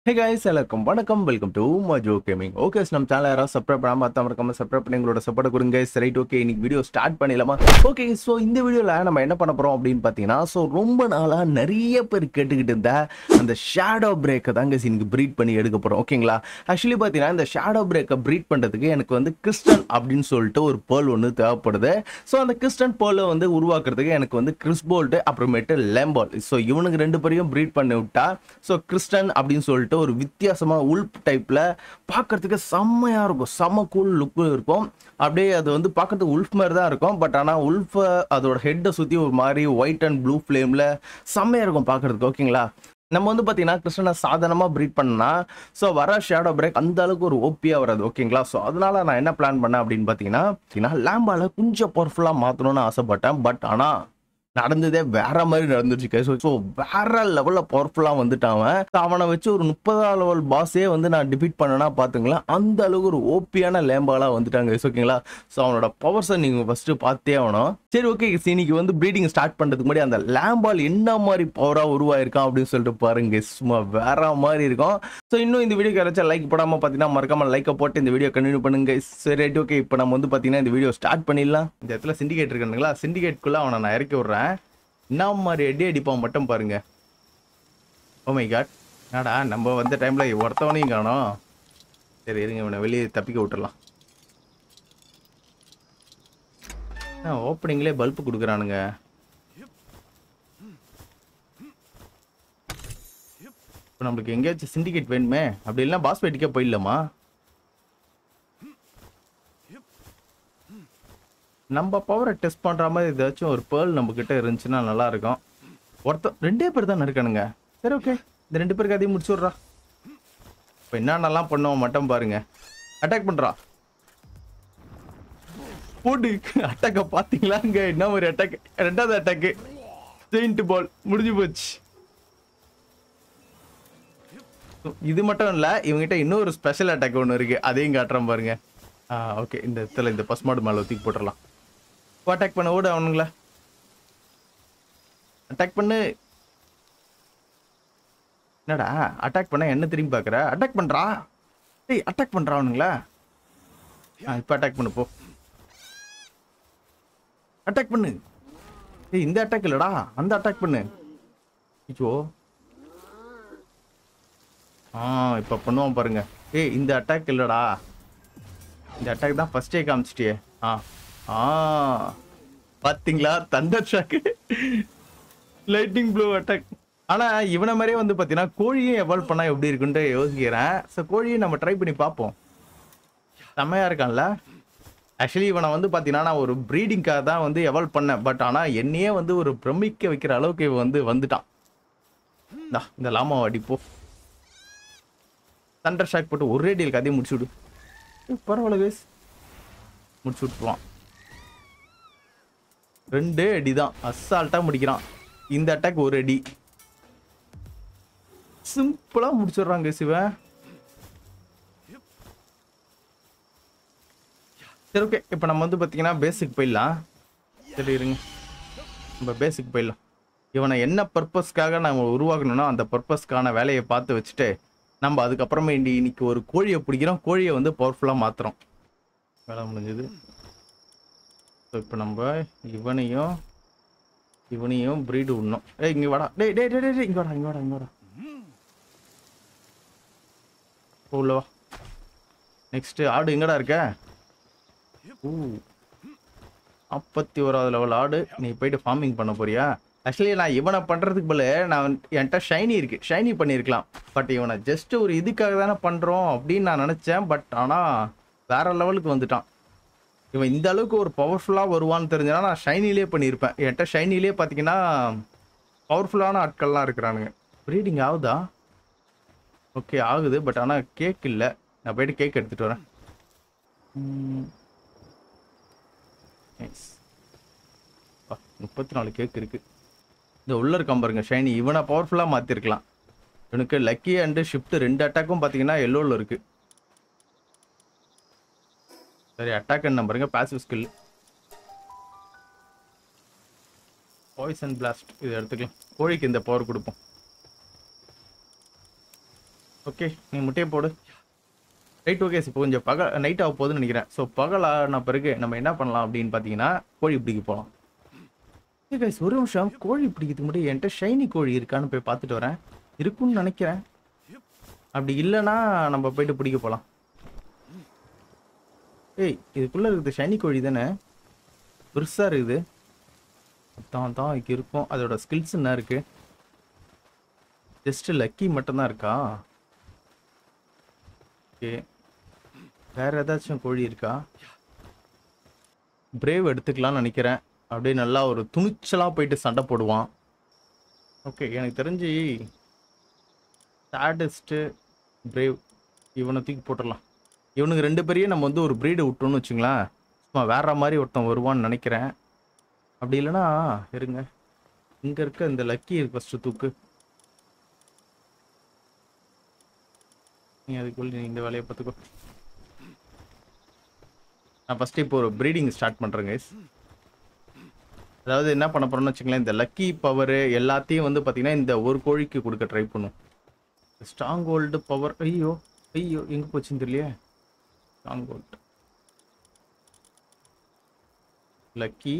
Hey guys, எல்லாருக்கும் வணக்கம். Welcome to மஜோ கேமிங். ஓகே, நம்ம சேனல் யாராவது சப்ஸ்கிரைப் பண்ணாம பார்த்தாம இருக்காம சப்ஸ்கிரைப் பண்ணி எங்களோட சப்போர்ட் கொடுங்க. ரைட், ஓகே, இன்னைக்கு வீடியோ ஸ்டார்ட் பண்ணிடலாமா? ஓகே, ஸோ இந்த வீடியோவில் நம்ம என்ன பண்ண போகிறோம் அப்படின்னு பார்த்தீங்கன்னா, ஸோ ரொம்ப நாளாக நிறைய பேர் கேட்டுக்கிட்டு இருந்த அந்த ஷேடோ பிரேக்கை தாங்க இன்னைக்கு ப்ரீட் பண்ணி எடுக்க போகிறோம். ஓகேங்களா? ஆக்சுவலி பார்த்தீங்கன்னா இந்த ஷேடோ பிரேக்கை ப்ரீட் பண்ணுறதுக்கு எனக்கு வந்து கிறிஸ்டன் அப்படின்னு சொல்லிட்டு ஒரு பேர்ல் ஒன்று தேவைப்படுது. ஸோ அந்த கிறிஸ்டன் பேர்லை வந்து உருவாக்குறதுக்கு எனக்கு வந்து கிறிஸ்போல்ட்டு அப்புறமேட்டு லேம்பால், ஸோ இவனுக்கு ரெண்டு பேரையும் ப்ரீட் பண்ணி விட்டா ஸோ கிறிஸ்டன் அப்படின்னு சொல்லிட்டு ஒரு வித்தியாசமா உல்ப் டைப்ல பார்க்கறதுக்கு செம்மையா இருக்கும். செம்ம கூல் லுக் இருக்கும். அப்படியே அது வந்து பார்க்கறதுக்கு உல்ஃப் மாதிரி தான் இருக்கும். பட் ஆனால் உல்ஃப் அதோட ஹெட்டை சுற்றி ஒரு மாதிரி ஒயிட் அண்ட் ப்ளூ ஃப்ளேமில் செம்மையா இருக்கும் பார்க்கறதுக்கு. ஓகேங்களா? நம்ம வந்து பார்த்தீங்கன்னா கிறிஸ்டனை சாதாரணமாக ப்ரீட் பண்ணா ஸோ வர ஷேடோ பிரேக் அந்த அளவுக்கு ஒரு ஓப்பியாக வராது. ஓகேங்களா? ஸோ அதனால நான் என்ன பிளான் பண்ணேன் அப்படின்னு பார்த்தீங்கன்னா லேம்பால கொஞ்சம் பவர்ஃபுல்லாக மாற்றணும்னு ஆசைப்பட்டேன். பட் ஆனால் நடந்ததே வேற மாதிரி நடந்துருச்சு. ஸோ வேற லெவல்ல பவர்ஃபுல்லா வந்துட்டான். அவனை வச்சு ஒரு 30ஆம் லெவல் பாஸே வந்து நான் டிபீட் பண்ணனா பாத்துங்களேன். அந்த அளவுக்கு ஒரு ஓபியான லேம்பாலா வந்துட்டாங்க. ஓகேங்களா? ஸோ அவனோட பவர்ஸை நீங்க ஃபர்ஸ்ட் பார்த்தே ஆகணும். சரி, ஓகே, இன்னைக்கு வந்து ப்ரீடிங் ஸ்டார்ட் பண்றதுக்கு முன்னாடி அந்த லேம்பால் என்ன மாதிரி பவரா உருவாயிருக்கான் அப்படின்னு சொல்லிட்டு பாருங்க. சும்மா வேற மாதிரி இருக்கும். ஸோ இன்னும் இந்த வீடியோக்கு யாராச்சும் லைக் போடாம பார்த்தீங்கன்னா மறக்காம லைக்கை போட்டு இந்த வீடியோ கண்டினியூ பண்ணுங்க. சரி, ஓகே, இப்போ நம்ம வந்து பார்த்தீங்கன்னா இந்த வீடியோ ஸ்டார்ட் பண்ணிடலாம். இந்த இடத்துல சிண்டிகேட் இருக்குங்களா? சிண்டிகேட்குள்ள அவனை நான் இறக்கி விடுறேன். என்ன மாதிரி அடி அடிப்பான் மட்டும் பாருங்க. ஓ மை காட், என்னடா நம்ம வந்த டைம்ல ஒருத்தவனையும் காணோம். சரி, இருங்க, இவனை வெளியே தப்பிக்க விட்டுறலாம். ஓப்பனிங்லேயே பல்ப் கொடுக்குறானுங்க. இப்போ நம்மளுக்கு எங்கேயாச்சும் சிண்டிகேட் வேணுமே. அப்படி இல்லைன்னா பாஸ் வெயிட்டுக்கே போயிடலாமா? நம்ம பவரை டெஸ்ட் பண்ற மாதிரி ஏதாச்சும் ஒரு பேர்ல் நம்ம கிட்ட இருந்துச்சுன்னா நல்லா இருக்கும். ரெண்டே பேர் தான் இருக்கானுங்க. சரி, ஓகே, இந்த ரெண்டு பேருக்கு அதையும் முடிச்சு விட்றா. இப்போ என்னென்னலாம் பண்ணுவோம் மட்டும் பாருங்க. அட்டாக் பண்றா. போட்டு அட்டாக்க பாத்தீங்களா? இங்க என்ன ஒரு அட்டாக், ரெண்டாவது அட்டாக்கு ஜெயிண்ட் பால் முடிஞ்சு போச்சு. இது மட்டும் இல்ல, இவங்ககிட்ட இன்னொரு ஸ்பெஷல் அட்டாக் ஒன்று இருக்கு. அதையும் காட்டுறேன் பாருங்க. ஓகே, இந்த இடத்துல இந்த பசுமாடு மேல தூக்கி போட்டுடலாம். அட்டாக் பண்ண ஓடு அவனுங்களா. அட்டாக் பண்ணு. என்னடா அட்டாக் பண்ண என்ன திரும்பி பாக்குற? அட்டாக் பண்றா. டேய், அட்டாக் பண்றா அவனுங்களா. இப்ப அட்டாக் பண்ணு போ. அட்டாக் பண்ணு. ஏய், இந்த அட்டாக் இல்லடா, அந்த அட்டாக் பண்ணு. ஐயோ, இப்ப பண்ணுவான் பாருங்க. ஏய், இந்த அட்டாக் இல்லடா, இந்த அட்டாக் தான் ஃபர்ஸ்டே காமிச்சிட்டியே. பாத்தீங்களா? Thunder shock, lighting blue attack. ஆனா இவனை மாதிரியே வந்து பாத்தீங்கன்னா கோழியும் எவால்வ் பண்ணா எப்படி இருக்குன்னு யோசிக்கிறேன். ஸோ கோழியை நம்ம ட்ரை பண்ணி பார்ப்போம். செம்மையா இருக்கான்ல. ஆக்சுவலி இவனை வந்து பாத்தீங்கன்னா நான் ஒரு ப்ரீடிங்காக தான் வந்து எவால்வ் பண்ணேன். பட் ஆனா என்னையே வந்து ஒரு பிரமிக்க வைக்கிற அளவுக்கு இவன் வந்து வந்துட்டான். இந்த லாமாவை அடிப்போ. தண்டர் ஷாக் போட்டு ஒரே டீல் கதையை முடிச்சு விடு. பரவாயில்ல வேஸ், முடிச்சு விட்டுருவான். ரெண்டு அடிதான் அசால்ட்டா முடிக்கிறான். இந்த அட்டாக் ஒரு அடி சிம்பிளா முடிச்சிடுறாங்க சிவன். சரி, ஓகே, இப்போ நம்ம வந்து பார்த்தீங்கன்னா பேசிக் போயிடலாம். சரி, இருங்க, நம்ம பேசிக் போயிடலாம். இவனை என்ன பர்பஸ்க்காக நம்ம உருவாக்கணும்னா அந்த பர்பஸ்க்கான வேலையை பார்த்து வச்சுட்டு நம்ம அதுக்கப்புறமே இன்னைக்கு ஒரு கோழியை பிடிக்கிறோம். கோழியை வந்து பவர்ஃபுல்லாக மாற்றுறோம். வேலை முடிஞ்சது. ஸோ இப்போ நம்ம இவனையும் ப்ரீடு விடணும். இங்கே வாடா. டேய் டேய் டேய் டேய், இங்கே வாடா, இங்கே வாடா, இங்கே வாடா. உள்ளவா. நெக்ஸ்ட் ஆடு எங்கடா இருக்க? 51வது லெவல் ஆடு. நீ போயிட்டு ஃபார்மிங் பண்ண போறியா? ஆக்சுவலி நான் இவனை பண்றதுக்கு பதில் நான் என்கிட்ட ஷைனி இருக்கு, ஷைனி பண்ணியிருக்கலாம். பட் இவனை ஜஸ்ட் ஒரு இதுக்காக தானே பண்றோம் அப்படின்னு நான் நினைச்சேன். பட் ஆனா வேற லெவலுக்கு வந்துட்டான். இவன் இந்த அளவுக்கு ஒரு பவர்ஃபுல்லா வருவான்னு தெரிஞ்சனா நான் ஷைனிலே பண்ணியிருப்பேன். என்கிட்ட ஷைனிலே பார்த்தீங்கன்னா பவர்ஃபுல்லான ஆட்கள்லாம் இருக்கிறானுங்க. ப்ரீடிங் ஆகுதா? ஓகே, ஆகுது. பட் ஆனால் கேக் இல்லை. நான் போயிட்டு கேக் எடுத்துட்டு வரேன். 34 கேக் இருக்கு. இந்த உள்ள இருக்கான் பாருங்க ஷைனி. இவனை பவர்ஃபுல்லா மாத்திருக்கலாம். இவனுக்கு லக்கி அண்ட் ஷிஃப்ட் ரெண்டு அட்டாக்கும் பாத்தீங்கன்னா எல்லோல இருக்கு. சரி, அட்டாக் என்ன பாருங்க, பாசிவ் ஸ்கில் பாய்சன் பிளாஸ்ட். இதை எடுத்துக்கலாம். கோழிக்கு இந்த பவர் கொடுப்போம். ஓகே நீ முட்டையை போடு. Right okay. இப்போ கொஞ்சம் நைட் ஆக போகுதுன்னு நினைக்கிறேன். ஸோ பகலான பிறகு நம்ம என்ன பண்ணலாம் அப்படின்னு பார்த்தீங்கன்னா கோழி பிடிக்க போகலாம். ஓகே கைஸ், ஒரு நிமிஷம். கோழி பிடிக்கிறதுக்கு முன்னாடி என்கிட்ட ஷைனி கோழி இருக்கான்னு போய் பார்த்துட்டு வரேன். இருக்குன்னு நினைக்கிறேன். அப்படி இல்லைன்னா நம்ம போயிட்டு பிடிக்க போகலாம். ஏய், இதுக்குள்ளே இருக்குது ஷைனி கோழி தானே? பெருசாக இருக்குது. தான் இங்கே இருக்கும். அதோட ஸ்கில்ஸ் என்ன இருக்கு? ஜஸ்ட் லக்கி மட்டும்தான் இருக்கா? ஓகே, வேற ஏதாச்சும் கோழி இருக்கா? பிரேவ் எடுத்துக்கலாம்னு நினைக்கிறேன். அப்படியே நல்லா ஒரு துணிச்சலாக போயிட்டு சண்டை போடுவான். ஓகே, எனக்கு தெரிஞ்சு சாடிஸ்ட்டு பிரேவ் இவனை தூக்கி போட்டுடலாம். இவனுக்கு 2 பேரையும் நம்ம வந்து ஒரு ப்ரீடை விட்டோம்னு வச்சுங்களேன், சும்மா வேற மாதிரி ஒருத்தன் வருவான்னு நினைக்கிறேன். அப்படி இல்லைன்னா இருங்க, இங்கே இருக்க இந்த லக்கி ஃபஸ்ட்டு தூக்கு. நீ அதுக்குள்ள நீ இந்த வேலையை பார்த்துக்கோ. நான் ஃபஸ்ட்டு இப்போ ஒரு ப்ரீடிங் ஸ்டார்ட் பண்ணுறேன் கைஸ். அதாவது என்ன பண்ண போகிறோம்னு வச்சுங்களேன், இந்த லக்கி பவர் எல்லாத்தையும் வந்து பார்த்தீங்கன்னா இந்த ஒரு கோழிக்கு கொடுக்க ட்ரை பண்ணும். Strong hold power. ஐயோ எங்கே போச்சுன்னு தெரியலையே. Strong hold lucky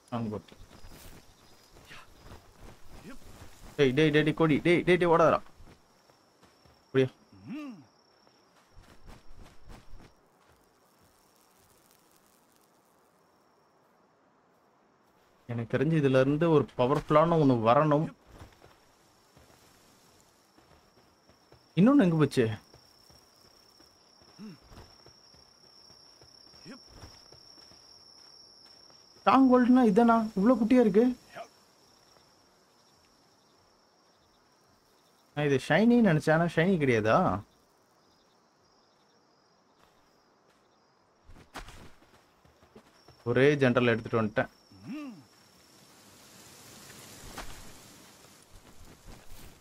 strong hold. டேய் கோடி, டேய் ஓடாதடா. அப்படியா? எனக்கு தெரிஞ்சு இதுல இருந்து ஒரு பவர்ஃபுல்லான ஒன்று வரணும். இன்னொன்று எங்க போச்சு? ஸ்ட்ராங் ஹோல்டுனா இதானா? இவ்வளோ குட்டியா இருக்கு. நான் இது ஷைனின்னு நினைச்சேன், ஆனால் ஷைனி கிடையாதா? ஒரே ஜென்ரல் எடுத்துட்டு வந்துட்டேன்.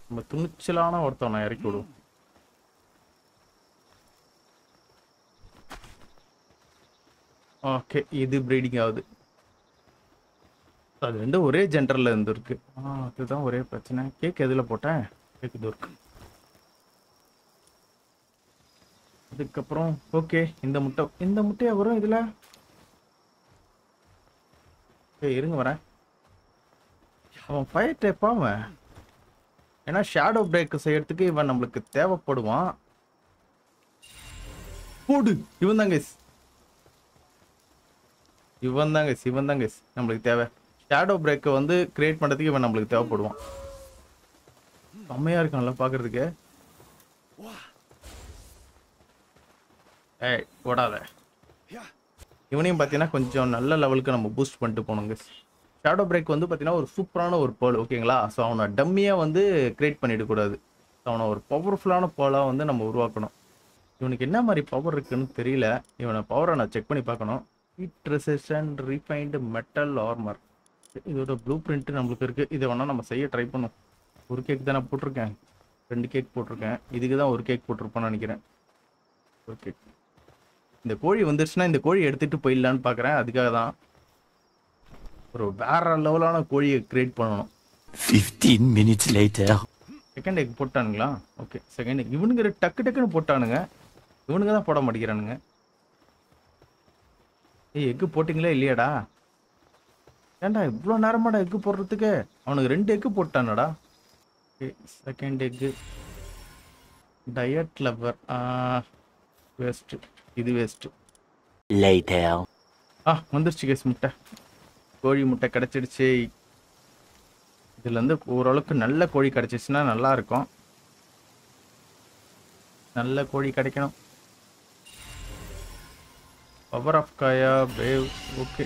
நம்ம துணிச்சலான ஒருத்தன் நான் இறக்கி விடுவோம். ஓகே, இது ப்ரீடிங் ஆகுது. அது 2 ஒரே ஜென்டர்ல இருந்துருக்கு. அதுதான் ஒரே பிரச்சனை. கேக் எதில் போட்டேன்? கேக் இது இருக்கு. அதுக்கப்புறம் ஓகே, இந்த முட்டையா வரும் இதுல. இருங்க வரேன். அவன் ஃபயர் டைப்பா அவன். ஏன்னா ஷேடோ பிரேக் செய்யறதுக்கு இவன் நம்மளுக்கு தேவைப்படுவான். போடு. இவன் தாங்க நம்மளுக்கு தேவை. ஷேடோ பிரேக்கை வந்து கிரியேட் பண்ணுறதுக்கு இவன் நம்மளுக்கு தேவைப்படுவான். செம்மையா இருக்கான்ல பார்க்கறதுக்கு. ஏய் ஓடாத. இவனையும் பார்த்தீங்கன்னா கொஞ்சம் நல்ல லெவலுக்கு நம்ம பூஸ்ட் பண்ணிட்டு போனோங்க. ஷேடோ பிரேக் வந்து பார்த்தீங்கன்னா ஒரு சூப்பரான ஒரு பேர்ல், ஓகேங்களா? ஸோ அவனை டம்மியாக வந்து கிரியேட் பண்ணிடக்கூடாது. அவனை ஒரு பவர்ஃபுல்லான பேர்லாக வந்து நம்ம உருவாக்கணும். இவனுக்கு என்ன மாதிரி பவர் இருக்குன்னு தெரியல. இவனை பவரை நான் செக் பண்ணி பார்க்கணும். Heat resistant refined metal armour. இதோட ப்ளூ பிரிண்ட் நம்மளுக்கு இருக்குது. இதை வேணால் நம்ம செய்ய ட்ரை பண்ணும். ஒரு கேக் தான் நான் போட்டிருக்கேன், 2 கேக் போட்டிருக்கேன். இதுக்கு தான் ஒரு கேக் போட்டிருப்பான்னு நினைக்கிறேன். ஒரு கேக். இந்த கோழி வந்துருச்சுன்னா இந்த கோழி எடுத்துகிட்டு போயிடலான்னு பார்க்குறேன். அதுக்காக தான் ஒரு வேற லெவலான கோழியை கிரியேட் பண்ணணும். 15 minutes later. செகண்ட் எக் போட்டானுங்களா? Okay, second egg. இவனுங்க டக்குன்னு போட்டானுங்க. இவனுங்க தான் போட மாட்டேங்கிறானுங்க. எக்கு போட்டிங்களா இல்லையாடா? ஏன்டா இவ்வளோ நேரமாடா எக்கு போடுறதுக்கு? அவனுக்கு 2 எக்கு போட்டானடா. Okay, second egg. Diet lover. Waste. இது வேஸ்ட்டு. Later. வந்துருச்சு கேஸ் முட்டை. கோழி முட்டை கிடச்சிடுச்சு. இதுலேருந்து ஓரளவுக்கு நல்ல கோழி கிடச்சிச்சுன்னா நல்லா இருக்கும். நல்ல கோழி கிடைக்கணும். பவர் ஆஃப் காயா வேவ். ஓகே,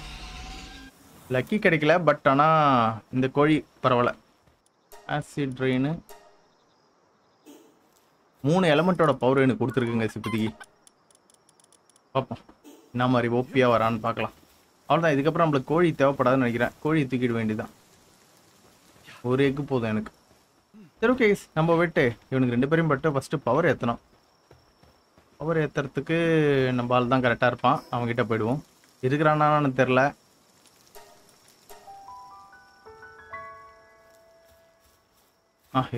லக்கி கிடைக்கல, பட் ஆனால் இந்த கோழி பரவாயில்ல. ஆசிட் ரெயின் 3 எலமெண்ட்டோட பவர் எனக்கு கொடுத்துருக்குங்க இப்போதைக்கு. பார்ப்போம் என்ன மாதிரி ஓப்பியாக வரான்னு பார்க்கலாம். அவ்வளோதான். இதுக்கப்புறம் நம்மளுக்கு கோழி தேவைப்படாதுன்னு நினைக்கிறேன். கோழி தூக்கிட வேண்டியதான். ஒரு எக்கு போதும் எனக்கு. சரி ஓகே, நம்ம விட்டு இவனுக்கு 2 பேரையும் பட்டு ஃபஸ்ட்டு பவர் ஏற்றணும். பவர் ஏற்றுறதுக்கு நம்ம ஆள் தான் கரெக்டாக இருப்பான். அவங்ககிட்ட போயிடுவோம். இருக்கிறானான்னு தெரில.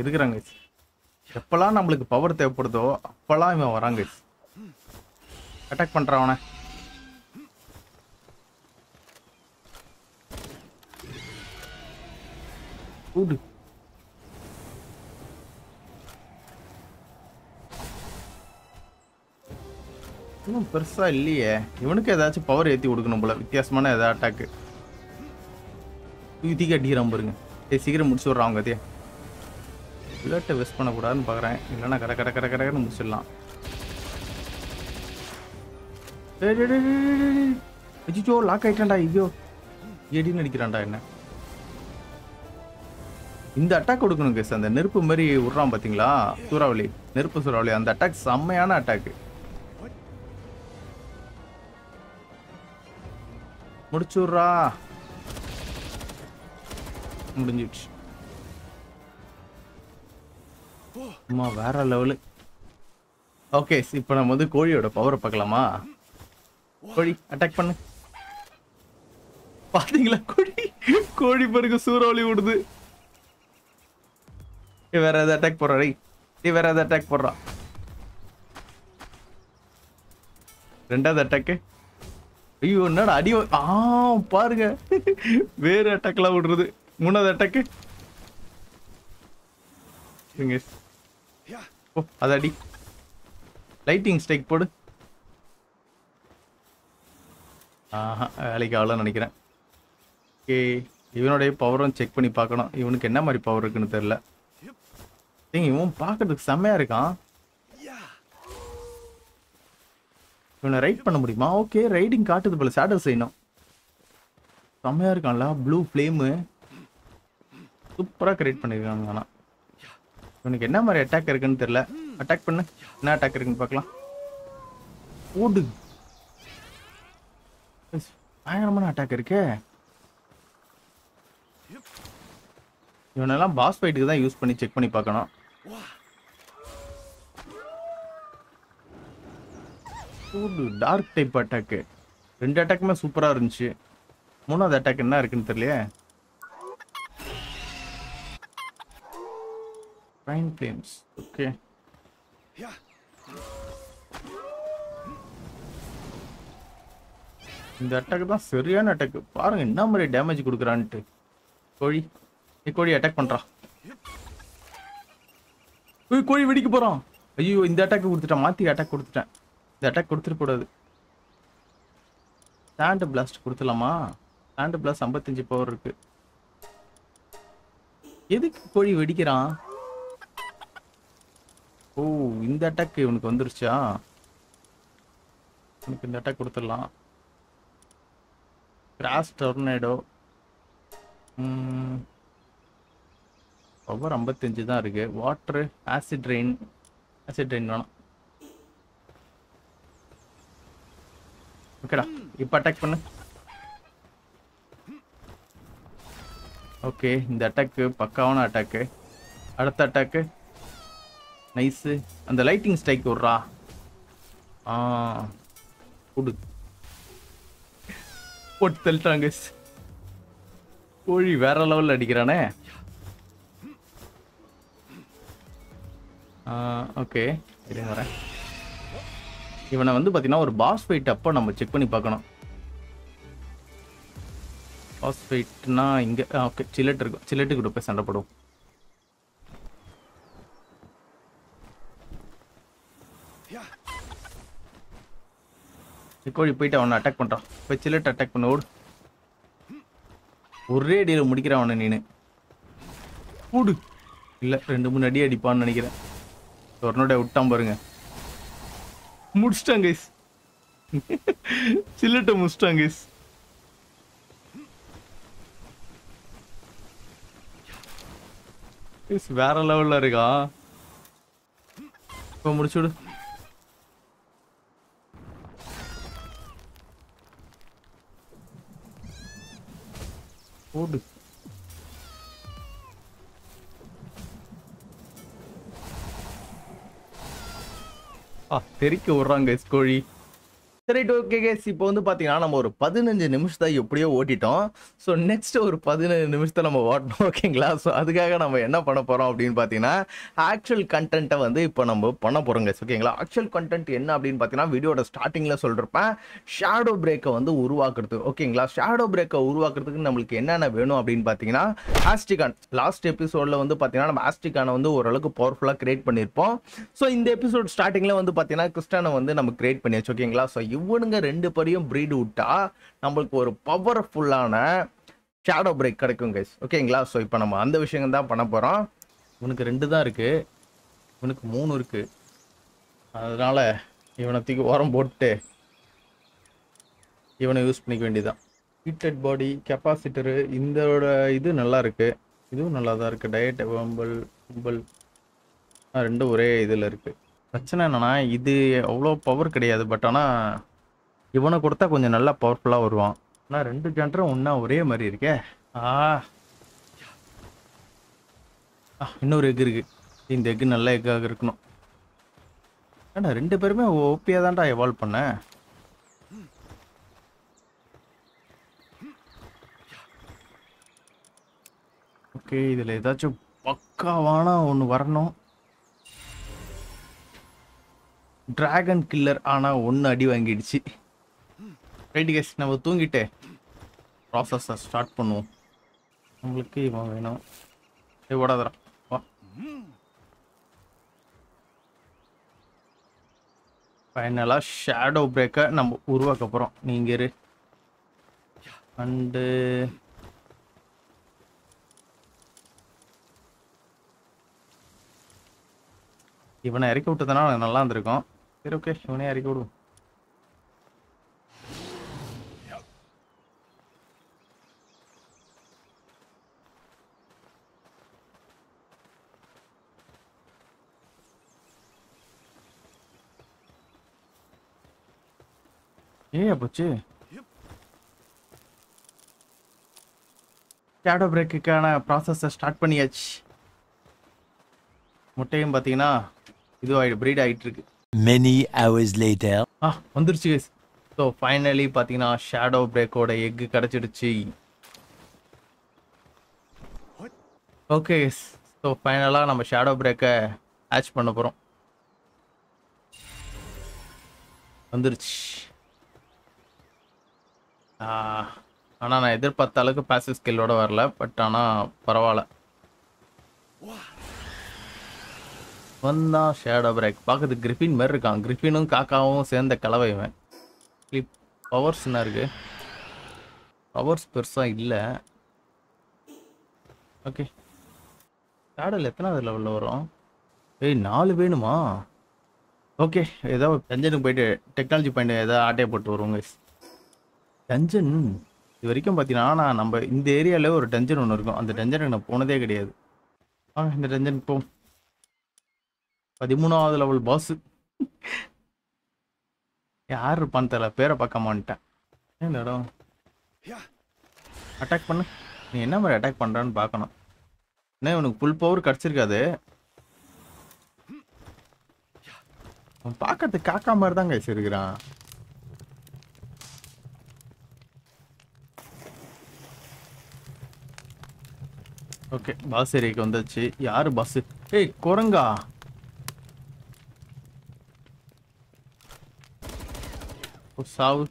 இருக்கிறாங்க. எப்பெல்லாம் நம்மளுக்கு பவர் தேவைப்படுதோ அப்பெல்லாம் இவன் வராங்க. அட்டாக் பண்றான் அவனை. கூடு இன்னும் பெருசா இல்லையே. இவனுக்கு ஏதாச்சும் பவர் ஏத்தி கொடுக்கணும் போல, வித்தியாசமான ஏதாவது அட்டாக்கு. தூக்கி அடிக்கிறான் பாருங்க. சீக்கிரம் முடிச்சு விட்றான் அவங்க அதே. புல்லட்டை வேஸ்ட் பண்ணக்கூடாதுன்னு பார்க்குறேன், இல்லைன்னா கடை முடிச்சிடலாம். ஐயோ லாக் ஆயிட்டான்டா. ஐயோ எடின்னு அடிக்கிறான்டா என்ன. இந்த அட்டாக் கொடுக்கணும் கேஸ். அந்த நெருப்பு மாதிரி விட்றான் பார்த்தீங்களா, சூறாவளி, நெருப்பு சூறாவளி. அந்த அட்டாக் செம்மையான அட்டாக்கு. முடிச்சு விட்றா. முடிஞ்சிடுச்சு. அம்மா வேற லெவலு. ஓகே, இப்போ நம்ம வந்து கோழியோட பவரை பார்க்கலாமா. கோழி அட்டாக் பண்ணு. பாத்தீங்களா கோழி பாருங்க சூறாவளி விடுது. வேற ஏதாவது அட்டாக் போடுறா. வேற ஏதாவது அட்டாக் போடுறா. ரெண்டாவது அட்டாக்கு. ஐயோ என்னடா அடி. பாருங்க வேற அட்டாக்லாம் விடுறது. மூணாவது அட்டாக்கு. ஓ அது அடி. லைட்டிங் ஸ்ட்ரைக் போடு. வேலைக்கு ஆகலன்னு நினைக்கிறேன். ஓகே, இவனுடைய பவரும் செக் பண்ணி பார்க்கணும். இவனுக்கு என்ன மாதிரி பவர் இருக்குன்னு தெரியல. இவன் பார்க்கறதுக்கு செம்மையா இருக்கான். இவனை ரைட் பண்ண முடியுமா? ஓகே, ரைடிங் காட்டுது போல. ஷேடோ செய்யணும். செம்மையா இருக்கான்ல. ப்ளூ ஃப்ளேமு சூப்பராக கிரியேட் பண்ணியிருக்காங்க. ஆனால் இவனுக்கு என்ன மாதிரி அட்டாக் இருக்குன்னு தெரியல. அட்டாக் பண்ணு. என்ன அட்டாக் இருக்குன்னு பார்க்கலாம். ஓடு. பயங்கரமான அட்டாக் இருக்கே. இவனெல்லாம் பாஸ் ஃபைட்டுக்கு தான் யூஸ் பண்ணி செக் பண்ணி பார்க்கணும். Dark type attack. ரெண்டு அட்டாக்குமே சூப்பரா இருந்துச்சு. மூணாவது அட்டாக் என்ன இருக்குன்னு தெரியலையே. Rain flames. ஓகே, இந்த அட்டாக் தான் சரியான அட்டாக். பாருங்க என்ன மாதிரி டேமேஜ் கொடுக்குறான்ட்டு. கோழி கோழி அட்டாக் பண்றான். கோழி வெடிக்க போறான். ஐயோ இந்த அட்டாக் கொடுத்துட்டேன். மாத்தி அட்டாக் கொடுத்துட்டேன். இந்த அட்டாக் கொடுத்துட்டு கூடாது. சாண்ட் பிளாஸ்ட் கொடுத்துலாமா? சாண்ட் பிளாஸ்ட் 55 பவர் இருக்கு. எதுக்கு கோழி வெடிக்கிறான்? ஓ இந்த அட்டாக் இவனுக்கு வந்துருச்சா? எனக்கு இந்த அட்டாக் கொடுத்துடலாம். Cross tornado. பவர் 55 தான் இருக்கு. Water acid rain. Acid rain வேணாம். ஓகேடா, இப்போ அட்டாக் பண்ணு. ஓகே, இந்த அட்டாக்கு பக்காவான அட்டாக்கு. அடுத்த அட்டாக்கு நைஸு. அந்த லைட்டிங் ஸ்ட்ரைக் விட்றா. குடு. போட்டு தள்ளிட்டாங்க. கோழி வேற லெவலில் அடிக்கிறானே. ஓகே, இருங்க வரேன். இவனை வந்து பார்த்தீங்கன்னா ஒரு பாஸ் ஃபைட் அப்போ நம்ம செக் பண்ணி பார்க்கணும். பாஸ் ஃபைட்னா இங்கே. ஓகே, சில்லட் இருக்கும். சில்லட்டு கூட போய் சண்டை போடுவோம். கோழி போயிட்டு அவனை அட்டாக் பண்ணுறான். போய் சில்லட் அட்டாக் பண்ண. ஓடு. ஒரே அடியில் முடிக்கிறான் அவனை நீனு. கூடு. இல்லை 2-3 அடி அடிப்பான்னு நினைக்கிறேன். tornado விட்டான் பாருங்க. முடிச்சிட்டாங்க guys. சில்லட்ட முடிச்சிட்டாங்க guys. வேற லெவல்ல இருக்கா. இப்போ முடிச்சுடு. ஓடு. தெரிக்க விடுறாங்க கோழி. சரி ஓகே கேஸ், இப்போ வந்து பார்த்தீங்கன்னா நம்ம ஒரு 15 நிமிஷத்தை எப்படியோ ஓட்டிட்டோம். ஸோ நெக்ஸ்ட் ஒரு 15 நிமிஷத்தை நம்ம ஓட்டணும் ஓகேங்களா. ஸோ அதுக்காக நம்ம என்ன பண்ண போகிறோம் அப்படின்னு பார்த்தீங்கன்னா ஆக்சுவல் கண்டென்ட்டை வந்து இப்போ நம்ம பண்ண போகிறோம் கேஸ் ஓகேங்களா. ஆக்சுவல் கண்டென்ட் என்ன அப்படின்னு பார்த்தீங்கன்னா வீடியோட ஸ்டார்டிங்கில் சொல்கிறப்ப ஷேடோ பிரேக்கை வந்து உருவாக்குறது ஓகேங்களா. ஷேடோ பிரேக்கை உருவாக்குறதுக்கு நம்மளுக்கு என்னென்ன வேணும் அப்படின்னு பார்த்தீங்கன்னா ஆஸ்டிகான். லாஸ்ட் எபிசோடில் வந்து பார்த்தீங்கன்னா நம்ம ஆஸ்டிகானை வந்து ஓரளவுக்கு பவர்ஃபுல்லாக கிரியேட் பண்ணியிருப்போம். ஸோ இந்த எபிசோட் ஸ்டார்டிங்கில் வந்து பார்த்தீங்கன்னா கிறிஸ்டானை வந்து நம்ம கிரியேட் பண்ணியாச்சு ஓகேங்களா. ஸோ இவனுங்க 2 பேரையும் ப்ரீட் விட்டா நம்மளுக்கு ஒரு பவர்ஃபுல்லான ஷேடோ பிரேக் கிடைக்கும் கைஸ் ஓகேங்களா. ஸோ இப்போ நம்ம அந்த விஷயம் தான் பண்ண போகிறோம். இவனுக்கு 2 தான் இருக்கு, இவனுக்கு 3 இருக்கு. அதனால இவனை தூக்கி ஓரம் போட்டு இவனை யூஸ் பண்ணிக்க வேண்டியதான். ஹீட்டட் பாடி கெப்பாசிட்டரு இதோட இது நல்லா இருக்கு, இதுவும் நல்லா தான் இருக்கு. டயட் வம்பல் ரெண்டும் ஒரே இதில் இருக்கு. பிரச்சனை என்னன்னா இது அவ்வளோ பவர் கிடையாது, பட் ஆனால் இவனை கொடுத்தா கொஞ்சம் நல்லா பவர்ஃபுல்லாக வருவான். ஆனால் 2 ஜென்டரும் ஒன்றா ஒரே மாதிரி இருக்கே. இன்னொரு எக் இருக்கு, இந்த எக்கு நல்ல எக்காக இருக்கணும். ஏன்னா 2 பேருமே ஓபியாக தான்டா எவால்வ் பண்ணேன். ஓகே, இதில் ஏதாச்சும் பக்காவான ஒன்று வரணும். டிராகன் கில்லர் ஆனால் 1 அடி வாங்கிடுச்சு. ரைட் கேஸ், நம்ம தூங்கிட்டு ப்ராசஸை ஸ்டார்ட் பண்ணுவோம். நம்மளுக்கு இவன் வேணும். ஓடாதரா வா. ஃபைனலாக ஷேடோ பிரேக்கை நம்ம உருவாக்க போகிறோம். நீங்கள் இரு. அண்டு இவனை இறக்கி விட்டதுனா நல்லா இருந்திருக்கும். சரி ஓகே, இவனே இறக்கி விடுவோம். போச்சு. ஷேடோ பிரேக்குக்கான ப்ராசஸை ஸ்டார்ட் பண்ணியாச்சு. முட்டையும் பார்த்தீங்கன்னா இது ப்ரீட் ஆகிட்டு இருக்கு. Many hours later. வந்துருச்சு கைஸ். ஸோ ஃபைனலி பார்த்தீங்கன்னா ஷேடோ பிரேக்கோட எக்கு கிடச்சிடுச்சு. ஓகே கைஸ், ஸோ ஃபைனலாக நம்ம ஷேடோ பிரேக்கை ஹேட்ச் பண்ண போகிறோம். வந்துருச்சு. ஆனால் நான் எதிர்பார்த்த அளவுக்கு பாசிவ் ஸ்கில்லோட வரல, பட் ஆனால் பரவாயில்ல. வந்தா ஷேடோ பிரேக் பார்க்கறது கிரிஃபின் மாதிரி இருக்கான். கிரிஃபினும் காக்காவும் சேர்ந்த கலவை இவன். பவர்ஸ் என்ன இருக்கு? பவர்ஸ் பெருசாக இல்லை. ஓகே, ஷேடோவில் எத்தனாவது லெவலில் வரும்? 4 வேணுமா? ஓகே, ஏதோ டஞ்சனுக்கு போயிட்டு டெக்னாலஜி பாயிண்ட் ஏதாவது ஆட்டையை போட்டு வருவோங்க. டஞ்சன் இது வரைக்கும் பார்த்தீங்கன்னா நம்ம இந்த ஏரியாவில் ஒரு டஞ்சன் ஒன்று இருக்கும். அந்த டஞ்சனுக்கு நான் போனதே கிடையாது. இந்த டஞ்சன் போ 13வது லெவல் பாஸ். யார் இருப்பான்னு தெரியல, பேரை பார்க்க மாட்டேன். இந்த இடம் அட்டாக் பண்ணு. நீ என்ன மாதிரி அட்டாக் பண்ணுறான்னு பார்க்கணும். என்ன உனக்கு ஃபுல் பவர் கிடச்சிருக்காது. அவன் பார்க்கறதுக்கு காக்கா மாதிரி தான் கைஸ் இருக்கிறான். ஓகே, பாஸ் ஏரியாக்கு வந்துச்சு. யாரு பாஸ்? குரங்கா. சாவு.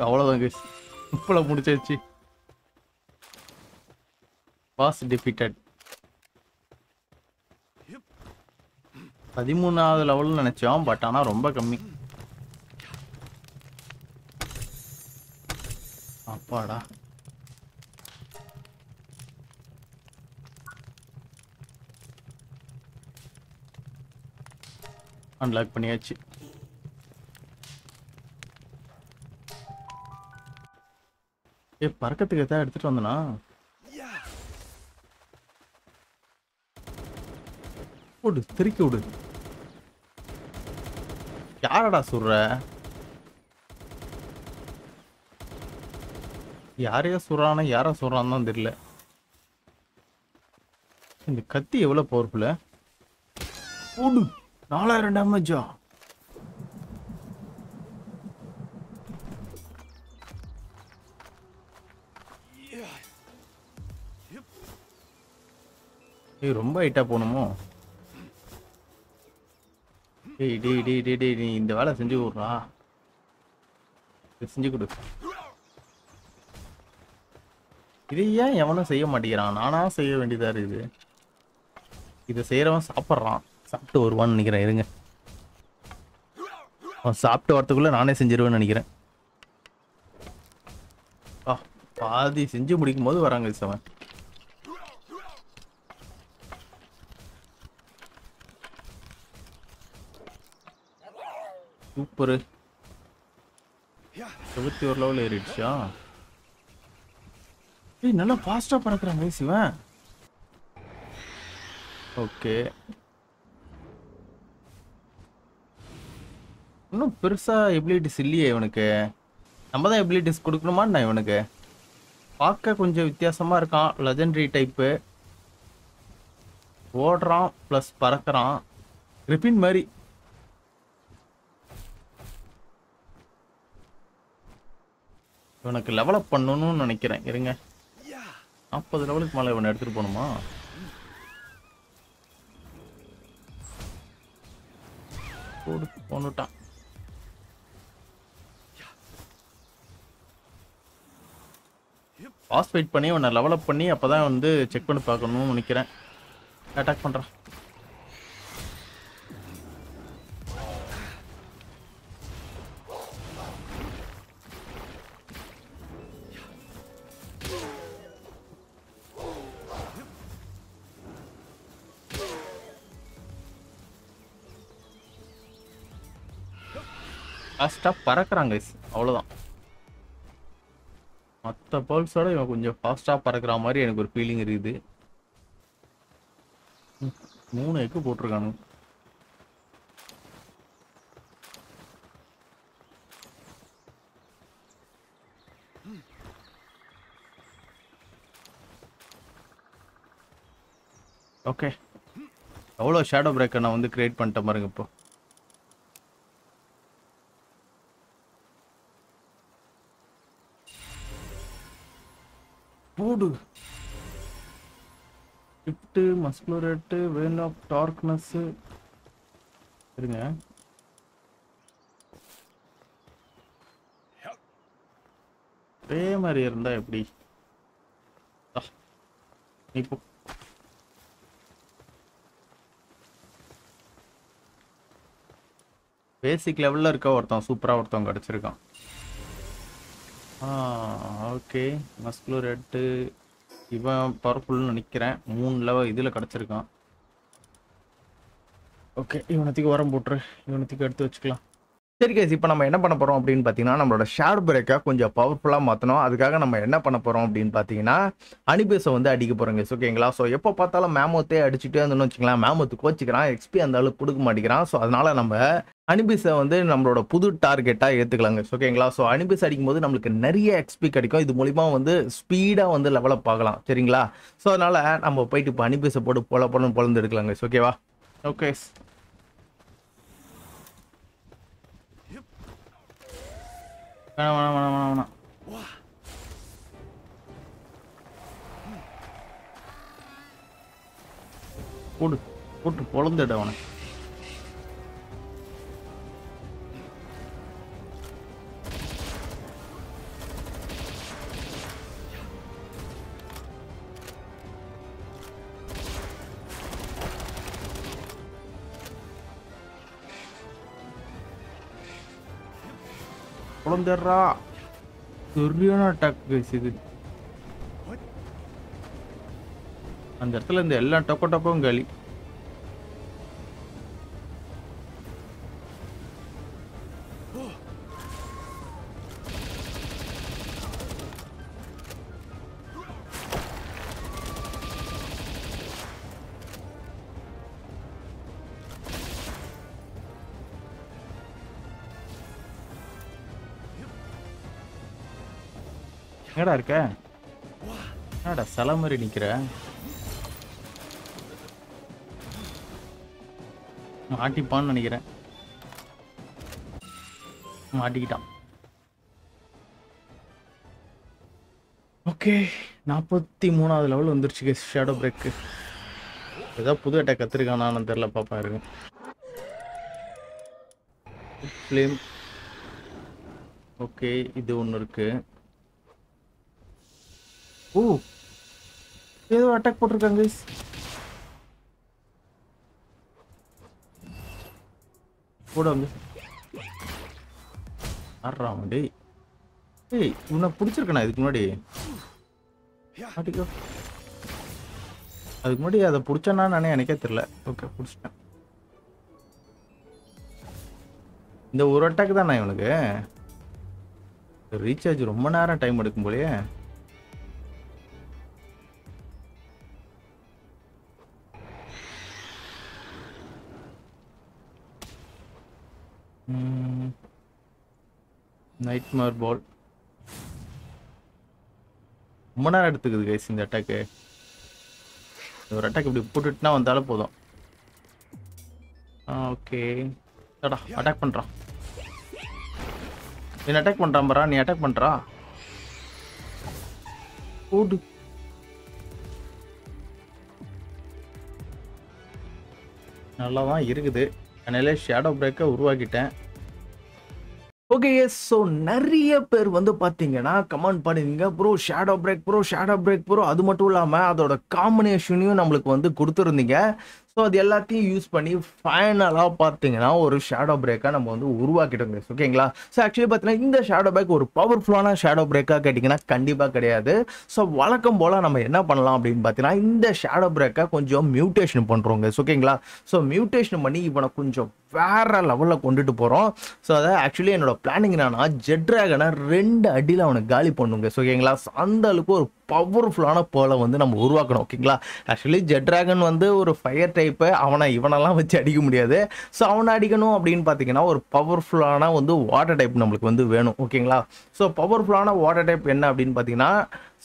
அவ்வளோதான் கைஸ், இப்பல முடிச்சாச்சு. Pass defeated. 13வது லெவல்னு நினைச்சோம், பட் ஆனால் ரொம்ப கம்மி. அப்பாடா. அன்லாக் பண்ணியாச்சு. பறக்கத்துக்கு எதாவது எடுத்துட்டு வந்தனா? விடு, திருக்கி விடு. யாரடா சொல்ற? யாரையா சொல்றானா யாரா சொல்றான்னு தான் தெரியல. இந்த கத்தி எவ்வளவு பவர்ஃபுல்லு. ஓடு 4000 டேமேஜா? ஏய் ரொம்ப ஹைட்டா போணுமோ? டேய் டேய் டேய் டேய் டேய் நீ இந்த வேலை செஞ்சு விடுறா. செஞ்சு கொடு. இது ஏன் எவனும் செய்ய மாட்டேங்கிறான்? நானா செய்ய வேண்டியதா இருக்குது. இதை செய்யறவன் சாப்பிட்றான். சாப்பிட்டு வருவான்னு நினைக்கிறேன். இருங்க, அவன் சாப்பிட்டு வரத்துக்குள்ள நானே செஞ்சிருவேன்னு நினைக்கிறேன். பாதி செஞ்சு முடிக்கும் போது வராங்க அவன். சூப்பரு. 71 லெவல் ஏறிடுச்சா? ஏய் நல்லா ஃபாஸ்டா பறக்குறாங்க சிவன். ஓகே, இன்னும் பெருசா எபிலிட்டிஸ் இல்லையே இவனுக்கு. நம்ம தான் எபிலிட்டிஸ் கொடுக்கணுமா நான் இவனுக்கு? பார்க்க கொஞ்சம் வித்தியாசமா இருக்கான். Legendary type. ஓடுறான் ப்ளஸ் பறக்கிறான். கிரிப்பின் மாதிரி. இவனுக்கு லெவலப் பண்ணணும்னு நினைக்கிறேன். இருங்க, 40 லெவலுக்கு மேலே இவனை எடுத்துட்டு போகணுமா? போனுட்டான். பாஸ் ஃபைட் பண்ணி உன்னை லெவலப் பண்ணி அப்பதான் வந்து செக் பண்ணி பார்க்கணும்னு நினைக்கிறேன். அட்டாக் பண்றான். ஃபாஸ்டா பறக்குறாங்க, அவ்வளவுதான். மற்ற பர்ல்ஸோட இவன் கொஞ்சம் ஃபாஸ்டா பறக்குற மாதிரி எனக்கு ஒரு ஃபீலிங் இருக்குது. 3 எக்கு போட்டிருக்கானு. ஓகே, எவ்வளோ ஷேடோ பிரேக்கர் நான் வந்து கிரியேட் பண்ணிட்டேன் பாருங்க. இப்போ போடு. ஷிஃப்ட், மஸ்குலரேட், வேன் ஆஃப் டார்க்னஸ். இருங்க, ஒரே மாதிரி இருந்தா எப்படி? இப்போ பேசிக் லெவல்ல இருக்க ஒருத்தன் சூப்பரா ஒருத்தன் கிடைச்சிருக்கான். ஓகே, மஸ்குலரேட்டு இவன் பவர்ஃபுல்னு நினைக்கிறேன். 3 லெவல் இதில் கிடச்சிருக்கான். ஓகே, இவனத்துக்கு உரம் போட்டுரு. இவனத்துக்கு எடுத்து வச்சுக்கலாம். சரி கைஸ், இப்போ நம்ம என்ன பண்ண போகிறோம் அப்படின்னு பார்த்தீங்கன்னா, நம்மளோட ஷேடோ பிரேக்கை கொஞ்சம் பவர்ஃபுல்லாக மாற்றணும். அதுக்காக நம்ம என்ன பண்ண போகிறோம் அப்படின்னு பார்த்தீங்கன்னா, அனிபேஸை வந்து அடிக்க போகிறோங்க. ஓகேங்களா? ஸோ எப்போ பார்த்தாலும் மேமோத்தே அடிச்சுட்டே இருந்தோம்னு வச்சுக்கலாம். மேமோத்து கோச்சிக்கிறான், எக்ஸ்பி அந்த அளவுக்கு கொடுக்க மாட்டேங்கிறான். ஸோ அதனால நம்ம அனிபேஸை வந்து நம்மளோட புது டார்கெட்டாக ஏற்றுக்கலாங்க. ஓகேங்களா? ஸோ அனிபேஸ் அடிக்கும்போது நம்மளுக்கு நிறைய எக்ஸ்பி கிடைக்கும். இது மூலிமா வந்து ஸ்பீடாக வந்து லெவலப் ஆகலாம். சரிங்களா? ஸோ அதனால நம்ம போயிட்டு இப்போ அனிபேஸை போட்டு பொழந்து எடுக்கலாங்க. ஓகேவா? ஓகே, வேணாம். போட்டு பொழந்துட அவனை. பொழந்துடுறா. சரியான அட்டாக் கைஸ் இது. அந்த இடத்துல இந்த எல்லா டொக்கும் காலி. எங்கடா இருக்க? என்னடா சில மாதிரி நிக்கிற? மாட்டிப்பான்னு நினைக்கிறேன். மாட்டிக்கிட்டான். ஓகே 43வது லெவல் வந்துருச்சு கைஸ் ஷேடோ பிரேக்கு. ஏதாவது புது அட்டாக் கற்றுருக்கானான்னு தெரில, பாப்பா இருக்கு. ஃப்ளேம். ஓகே இது ஒன்று இருக்கு. ஓ ஏதோ அட்டாக் போட்டிருக்காங்க கைஸ். கூட வந்து ஆடுறான் டேய். ஏய் இவனை பிடிச்சிருக்கண்ணா இதுக்கு முன்னாடி. மாட்டிக்கோ. அதுக்கு முன்னாடி அதை பிடிச்சானா நானே எனக்கே தெரியல. ஓகே பிடிச்சிட்டேன். இந்த ஒரு அட்டாக் தானே இவனுக்கு. ரீசார்ஜ் ரொம்ப நேரம் டைம் எடுக்கும் போலயே. நைட்மேர் பால் ரொம்ப நேரம் எடுத்துக்குது கைஸ் இந்த அட்டாக்கு. ஒரு அட்டாக் இப்படி போட்டுட்டுனா வந்தாலும் போதும். ஓகே டடா அட்டாக் பண்ணுறான். நீ அட்டாக் பண்ணுறான் பாரா. நீ அட்டாக் பண்ணுறா போடு. நல்லா தான் இருக்குது. அதனால ஷேடோ பிரேக்கை உருவாக்கிட்டேன். ஓகே ஸோ நிறைய பேர் வந்து பார்த்தீங்கன்னா கமெண்ட் பண்ணுவீங்க ப்ரோ ஷேடோ பிரேக் ப்ரோ. அது மட்டும் இல்லாமல் அதோட காம்பினேஷனையும் நம்மளுக்கு வந்து கொடுத்துருந்தீங்க. ஸோ அது எல்லாத்தையும் யூஸ் பண்ணி ஃபைனலாக பார்த்தீங்கன்னா ஒரு ஷேடோ பிரேக்காக நம்ம வந்து உருவாக்கிட்டோங்க. ஓகேங்களா. ஸோ ஆக்சுவலி பார்த்தீங்கன்னா இந்த ஷேடோ பிரேக் ஒரு பவர்ஃபுல்லான ஷேடோ பிரேக்காக கேட்டிங்கன்னா கண்டிப்பாக கிடையாது. ஸோ வழக்கம் போல் நம்ம என்ன பண்ணலாம் அப்படின்னு பார்த்தீங்கன்னா இந்த ஷேடோ பிரேக்கை கொஞ்சம் மியூட்டேஷன் பண்ணுறோங்க. ஓகேங்களா. ஸோ மியூட்டேஷன் பண்ணி இவனை கொஞ்சம் வேற லெவலில் கொண்டுட்டு போகிறோம். ஸோ அதை ஆக்சுவலி என்னோட பிளானிங் என்னன்னா ஜெட் டிராகனை 2 அடியில் அவனுக்கு காலி பண்ணுங்க. ஓகேங்களா. அந்த அளவுக்கு ஒரு பவர்ஃபுல்லான பேர்லை வந்து நம்ம உருவாக்கணும். ஓகேங்களா. ஆக்சுவலி ஜெட் டிராகன் வந்து ஒரு ஃபயர் டைப்பு. இவனெல்லாம் வச்சு அடிக்க முடியாது. ஸோ அவனை அடிக்கணும் அப்படின்னு பார்த்தீங்கன்னா ஒரு பவர்ஃபுல்லான வந்து வாட்டர் டைப் நம்மளுக்கு வந்து வேணும். ஓகேங்களா. ஸோ பவர்ஃபுல்லான வாட்டர் டைப் என்ன அப்படின்னு பார்த்தீங்கன்னா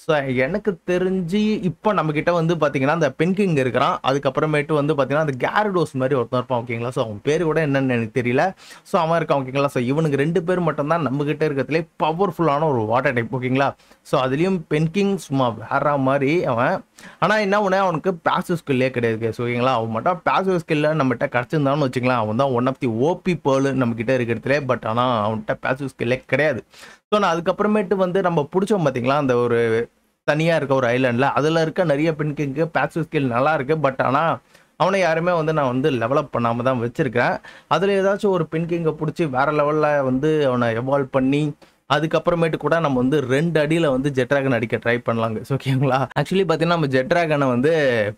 ஸோ எனக்கு தெரிஞ்சு இப்போ நம்மக்கிட்ட வந்து பார்த்தீங்கன்னா அந்த பென்கிங் இருக்கிறான். அதுக்கப்புறமேட்டு வந்து பார்த்தீங்கன்னா அந்த கேரடோஸ் மாதிரி ஒருத்தன் இருப்பான். ஓகேங்களா. ஸோ அவன் பேர் கூட என்னன்னு எனக்கு தெரியல. ஸோ அவன் இருக்கான். ஓகேங்களா. ஸோ இவனுக்கு 2 பேர் மட்டும்தான் நம்மக்கிட்ட இருக்கிறதுலே பவர்ஃபுல்லான ஒரு வாட்டர் டைப். ஓகேங்களா. ஸோ அதுலேயும் பென்கிங் சும்மா வேற மாதிரி அவன். ஆனால் என்ன ஒன்று அவனுக்கு பேசிவ் ஸ்கில்லே கிடையாது. ஸோ ஓகேங்களா. அவன் மட்டும் பேசிவ் ஸ்கில்ல நம்மகிட்ட கிடச்சிருந்தான்னு வச்சுக்கலாம். அவன் தான் 1 ஆஃப் தி ஓபி பேர்ல் நம்மக்கிட்ட இருக்கிறதுலே. பட் ஆனால் அவன்கிட்ட பேசிவ் ஸ்கில்லே கிடையாது. ஸோ நான் அதுக்கப்புறமேட்டு வந்து நம்ம பிடிச்சோம் பார்த்தீங்களா அந்த ஒரு தனியாக இருக்க ஒரு ஐலாண்டில் அதில் இருக்க நிறைய பென்கிங்க்கு பேசிவ் ஸ்கில் நல்லா இருக்கு. பட் ஆனால் அவனை யாருமே வந்து நான் வந்து டெவலப் பண்ணாமல் தான் வச்சுருக்கேன். அதில் ஏதாச்சும் ஒரு பென்கிங்கை பிடிச்சி வேறு லெவலில் வந்து அவனை எவால்வ் பண்ணி அதுக்கப்புறமேட்டு கூட நம்ம வந்து 2 அடியில் வந்து ஜெட் டிராகன் அடிக்க ட்ரை பண்ணலாங்க. ஓகேங்களா. ஆக்சுவலி பார்த்தீங்கன்னா நம்ம ஜெட் டிராகனை வந்து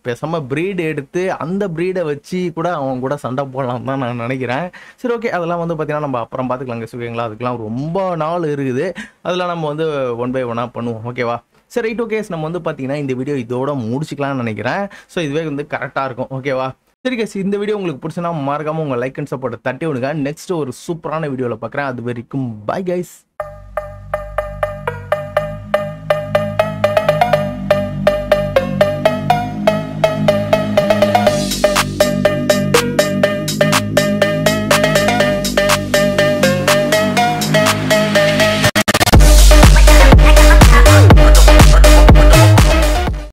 பேசாமல் ப்ரீடு எடுத்து அந்த ப்ரீடை வச்சு கூட அவன் கூட சண்டை போடலாம் தான் நான் நினைக்கிறேன். சரி ஓகே அதெல்லாம் வந்து பார்த்தீங்கன்னா நம்ம அப்புறம் பார்த்துக்கலாங்க. ஓகேங்களா. அதுக்கெலாம் ரொம்ப நாள் இருக்குது. அதில் நம்ம வந்து 1 by 1 பண்ணுவோம். ஓகேவா. சரி ரைட் ஓகே நம்ம வந்து பார்த்தீங்கன்னா இந்த வீடியோ இதோட முடிச்சிக்கலாம்னு நினைக்கிறேன். ஸோ இதுவே வந்து கரெக்டாக இருக்கும். ஓகேவா. சரி கைஸ் இந்த வீடியோ உங்களுக்கு பிடிச்சனா மறக்காமல் உங்கள் லைக் அண்ட் சப்போர்ட்டை தட்டி விடுங்க. நெக்ஸ்ட் ஒரு சூப்பரான வீடியோவில் பார்க்குறேன். அது வரைக்கும் பை கைஸ்.